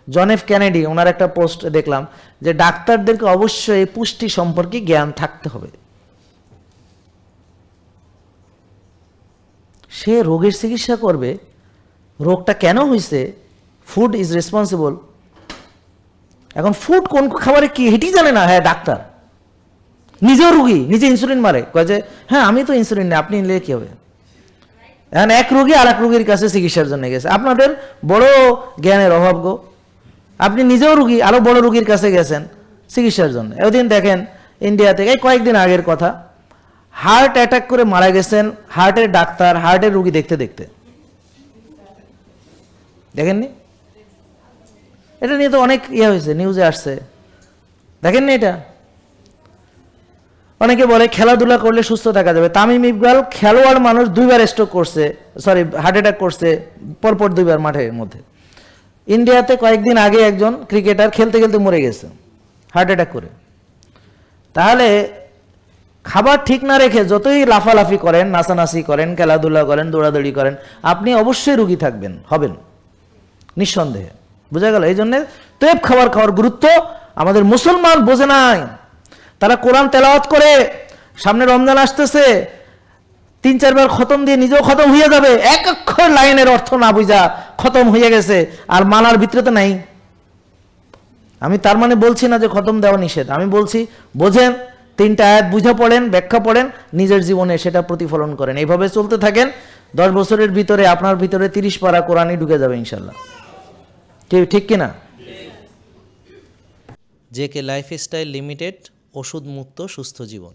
John F Kennedy ওনার একটা post দেখলাম যে ডাক্তারদেরকে অবশ্যই পুষ্টি সম্পর্কে জ্ঞান থাকতে হবে। সে রোগের চিকিৎসা করবে, রোগটা কেন হয়েছে, ফুড ইজ রেসপন্সিবল। এখন ফুড কোন খাবারে কি এটি জানে না, হ্যাঁ ডাক্তার নিজেও রুগী, নিজে ইনসুলিন মারে, কয় যে হ্যাঁ আমি তো ইনসুলিন নেই, আপনি নিলে কি হবে। এখন এক রোগী আর এক রোগীর কাছে চিকিৎসার জন্য গেছে, আপনাদের বড় জ্ঞানের অভাব গো। আপনি নিজেও রুগী, আরো বড় রোগীর কাছে গেছেন চিকিৎসার জন্য। ওইদিন দেখেন ইন্ডিয়া থেকে এই কয়েকদিন আগের কথা, হার্ট অ্যাটাক করে মারা গেছেন হার্টের ডাক্তার হার্টের রুগী দেখতে দেখতে, দেখেননি? এটা নিয়ে তো অনেক হয়েছে, নিউজে আসছে, দেখেননি এটা? অনেকে বলে খেলাধুলা করলে সুস্থ থাকা যাবে। তামিম ইকবাল খেলোয়াড় মানুষ 2বার স্ট্রোক করছে, সরি হার্ট অ্যাটাক করছে পরপর 2বার মাঠের মধ্যে। ইন্ডিয়াতে কয়েকদিন আগে একজন ক্রিকেটার খেলতে খেলতে মরে গেছে হার্ট অ্যাটাক করে। তাহলে খাবার ঠিক না রেখে যতই লাফালাফি করেন, নাচানাচি করেন, খেলাধুলা করেন, দৌড়াদৌড়ি করেন, আপনি অবশ্যই রোগী থাকবেন, হবেন নিঃসন্দেহে। বোঝা গেল? এই জন্য তেপ খাবার খাওয়ার গুরুত্ব আমাদের মুসলমান বোঝে নাই। তারা কোরআন তেলাওয়াত করে, সামনে রমজান আসতেছে, 3-4 বার খতম দিয়ে নিজেও খতম হয়ে যাবে, এক অক্ষর লাইনের অর্থ না বুঝা খতম হয়ে গেছে, আর মানার ভিতরে তো নাই। আমি তার মানে বলছি না যে খতম দেওয়া নিষেধ, আমি বলছি বোঝেন, 3টা আয়াত বুঝে পড়েন, ব্যাখ্যা পড়েন, নিজের জীবনে সেটা প্রতিফলন করেন। এইভাবে চলতে থাকেন, 10 বছরের ভিতরে আপনার ভিতরে 30 পারা কোরআনই ঢুকে যাবে ইনশাল্লাহ। ঠিক কিনা? জেকে লাইফস্টাইল লিমিটেড, ওষুধ মুক্ত সুস্থ জীবন।